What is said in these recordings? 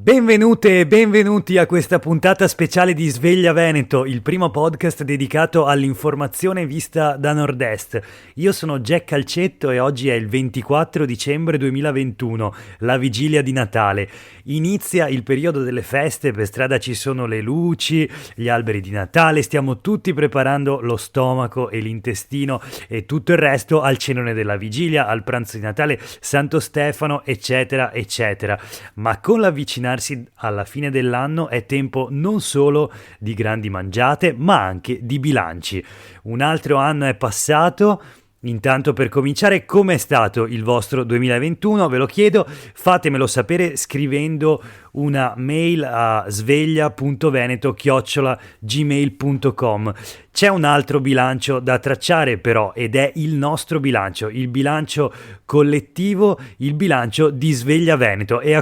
Benvenute e benvenuti a questa puntata speciale di Sveglia Veneto, il primo podcast dedicato all'informazione vista da nord-est. Io sono Jack Calcetto e oggi è il 24 dicembre 2021, la vigilia di Natale. Inizia il periodo delle feste, per strada ci sono le luci, gli alberi di Natale, stiamo tutti preparando lo stomaco e l'intestino e tutto il resto al cenone della vigilia, al pranzo di Natale, Santo Stefano, eccetera, eccetera. Ma con l'avvicinarsi alla fine dell'anno è tempo non solo di grandi mangiate, ma anche di bilanci. Un altro anno è passato. Intanto, per cominciare, com'è stato il vostro 2021? Ve lo chiedo, fatemelo sapere scrivendo una mail a sveglia.veneto@gmail.com. C'è un altro bilancio da tracciare però, ed è il nostro bilancio, il bilancio collettivo, il bilancio di Sveglia Veneto, e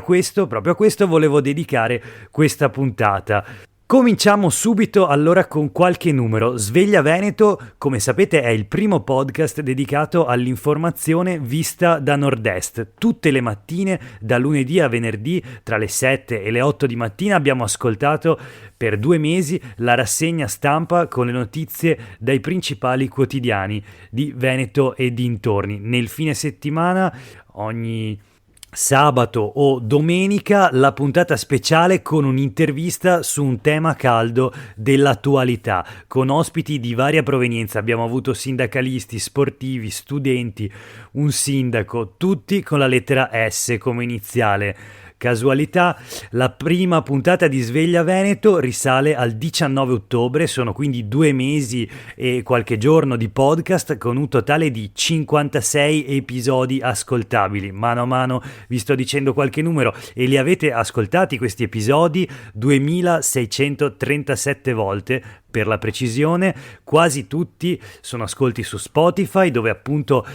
proprio a questo volevo dedicare questa puntata. Cominciamo subito allora con qualche numero. Sveglia Veneto, come sapete, è il primo podcast dedicato all'informazione vista da nord-est. Tutte le mattine, da lunedì a venerdì, tra le 7 e le 8 di mattina, abbiamo ascoltato per 2 mesi la rassegna stampa con le notizie dai principali quotidiani di Veneto e dintorni. Nel fine settimana, ogni sabato o domenica, la puntata speciale con un'intervista su un tema caldo dell'attualità, con ospiti di varia provenienza. Abbiamo avuto sindacalisti, sportivi, studenti, un sindaco, tutti con la lettera S come iniziale. Casualità, la prima puntata di Sveglia Veneto risale al 19 ottobre, sono quindi 2 mesi e qualche giorno di podcast con un totale di 56 episodi ascoltabili. Mano a mano vi sto dicendo qualche numero e li avete ascoltati questi episodi 2637 volte. Per la precisione, quasi tutti sono ascolti su Spotify, dove appunto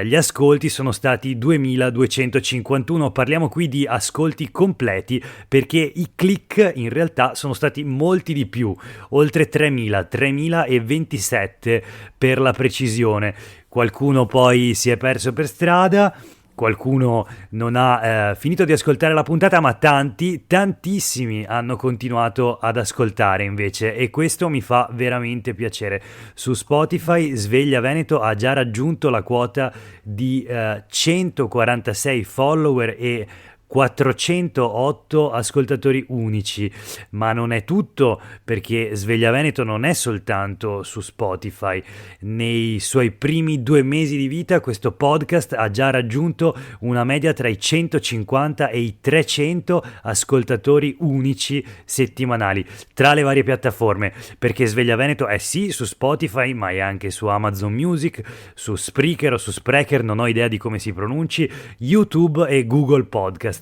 gli ascolti sono stati 2251. Parliamo qui di ascolti completi, perché i click in realtà sono stati molti di più, oltre 3027 per la precisione. Qualcuno poi si è perso per strada, qualcuno non ha finito di ascoltare la puntata, ma tantissimi hanno continuato ad ascoltare invece, e questo mi fa veramente piacere. Su Spotify Sveglia Veneto ha già raggiunto la quota di 146 follower e 408 ascoltatori unici, ma non è tutto, perché Sveglia Veneto non è soltanto su Spotify. Nei suoi primi 2 mesi di vita questo podcast ha già raggiunto una media tra i 150 e i 300 ascoltatori unici settimanali tra le varie piattaforme, perché Sveglia Veneto è sì su Spotify, ma è anche su Amazon Music, su Spreaker o su Spreaker, non ho idea di come si pronunci, YouTube e Google Podcast.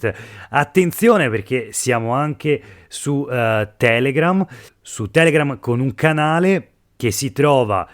Attenzione, perché siamo anche su Telegram con un canale che si trova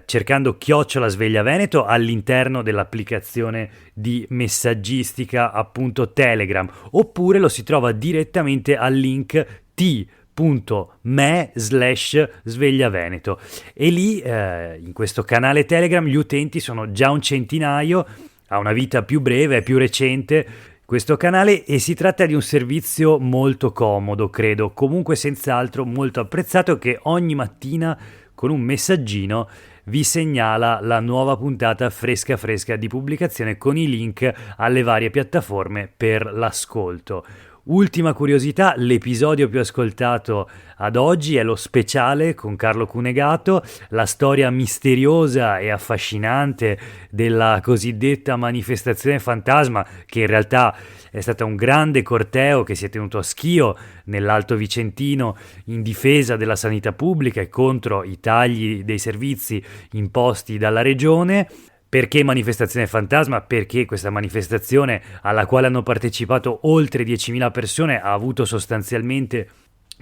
cercando @Sveglia Veneto all'interno dell'applicazione di messaggistica appunto Telegram, oppure lo si trova direttamente al link t.me/Sveglia Veneto, e lì in questo canale Telegram gli utenti sono già un centinaio. Ha una vita più breve, è più recente questo canale, e si tratta di un servizio molto comodo, credo, comunque senz'altro molto apprezzato, che ogni mattina con un messaggino vi segnala la nuova puntata fresca di pubblicazione con i link alle varie piattaforme per l'ascolto. Ultima curiosità, l'episodio più ascoltato ad oggi è lo speciale con Carlo Cunegato, la storia misteriosa e affascinante della cosiddetta manifestazione fantasma, che in realtà è stata un grande corteo che si è tenuto a Schio, nell'Alto Vicentino, in difesa della sanità pubblica e contro i tagli dei servizi imposti dalla regione. Perché manifestazione fantasma? Perché questa manifestazione, alla quale hanno partecipato oltre 10.000 persone, ha avuto sostanzialmente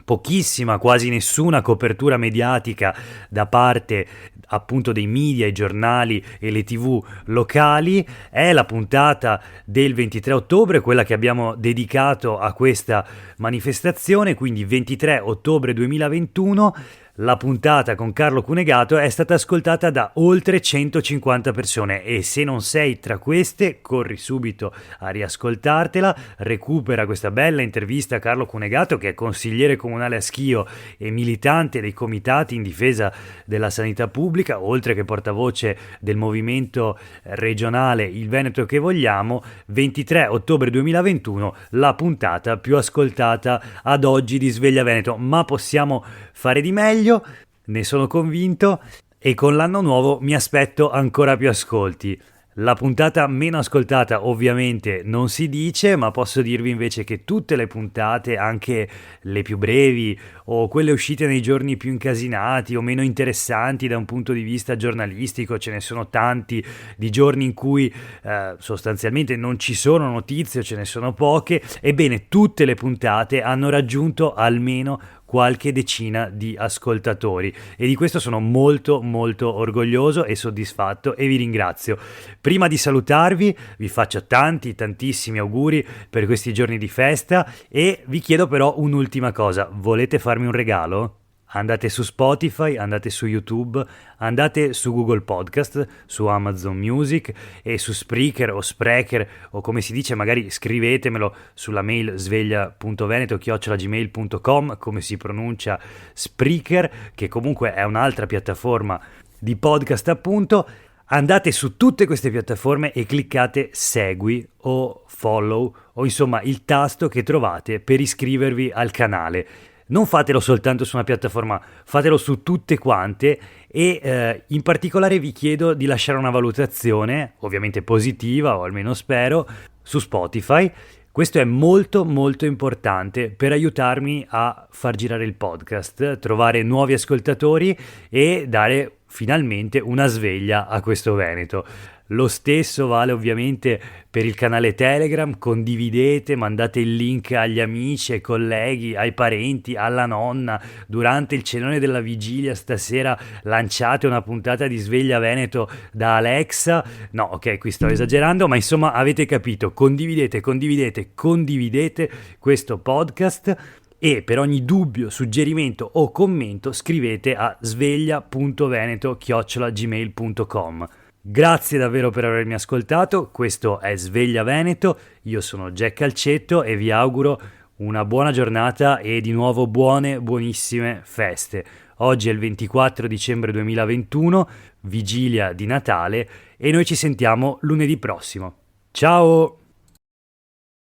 pochissima, quasi nessuna copertura mediatica da parte appunto dei media, i giornali e le TV locali. È la puntata del 23 ottobre, quella che abbiamo dedicato a questa manifestazione, quindi 23 ottobre 2021. La puntata con Carlo Cunegato è stata ascoltata da oltre 150 persone e se non sei tra queste, corri subito a riascoltartela, recupera questa bella intervista a Carlo Cunegato, che è consigliere comunale a Schio e militante dei comitati in difesa della sanità pubblica, oltre che portavoce del movimento regionale Il Veneto che vogliamo. 23 ottobre 2021, la puntata più ascoltata ad oggi di Sveglia Veneto, ma possiamo fare di meglio, ne sono convinto, e con l'anno nuovo mi aspetto ancora più ascolti. La puntata meno ascoltata ovviamente non si dice, ma posso dirvi invece che tutte le puntate, anche le più brevi o quelle uscite nei giorni più incasinati o meno interessanti da un punto di vista giornalistico, ce ne sono tanti di giorni in cui sostanzialmente non ci sono notizie o ce ne sono poche, ebbene tutte le puntate hanno raggiunto almeno qualche decina di ascoltatori e di questo sono molto orgoglioso e soddisfatto e vi ringrazio. Prima di salutarvi vi faccio tantissimi auguri per questi giorni di festa e vi chiedo però un'ultima cosa: volete farmi un regalo? Andate su Spotify, andate su YouTube, andate su Google Podcast, su Amazon Music e su Spreaker o Spreaker o come si dice, magari scrivetemelo sulla mail sveglia.veneto@gmail.com, come si pronuncia Spreaker, che comunque è un'altra piattaforma di podcast appunto. Andate su tutte queste piattaforme e cliccate segui o follow o insomma il tasto che trovate per iscrivervi al canale. Non fatelo soltanto su una piattaforma, fatelo su tutte quante e in particolare vi chiedo di lasciare una valutazione, ovviamente positiva o almeno spero, su Spotify. Questo è molto importante per aiutarmi a far girare il podcast, trovare nuovi ascoltatori e dare finalmente una sveglia a questo Veneto. Lo stesso vale ovviamente per il canale Telegram, condividete, mandate il link agli amici, ai colleghi, ai parenti, alla nonna. Durante il cenone della vigilia stasera lanciate una puntata di Sveglia Veneto da Alexa. No, ok, qui sto esagerando, ma insomma avete capito, condividete questo podcast. E per ogni dubbio, suggerimento o commento scrivete a sveglia.veneto@gmail.com. Grazie davvero per avermi ascoltato, questo è Sveglia Veneto, io sono Jack Calcetto e vi auguro una buona giornata e di nuovo buonissime feste. Oggi è il 24 dicembre 2021, vigilia di Natale, e noi ci sentiamo lunedì prossimo. Ciao!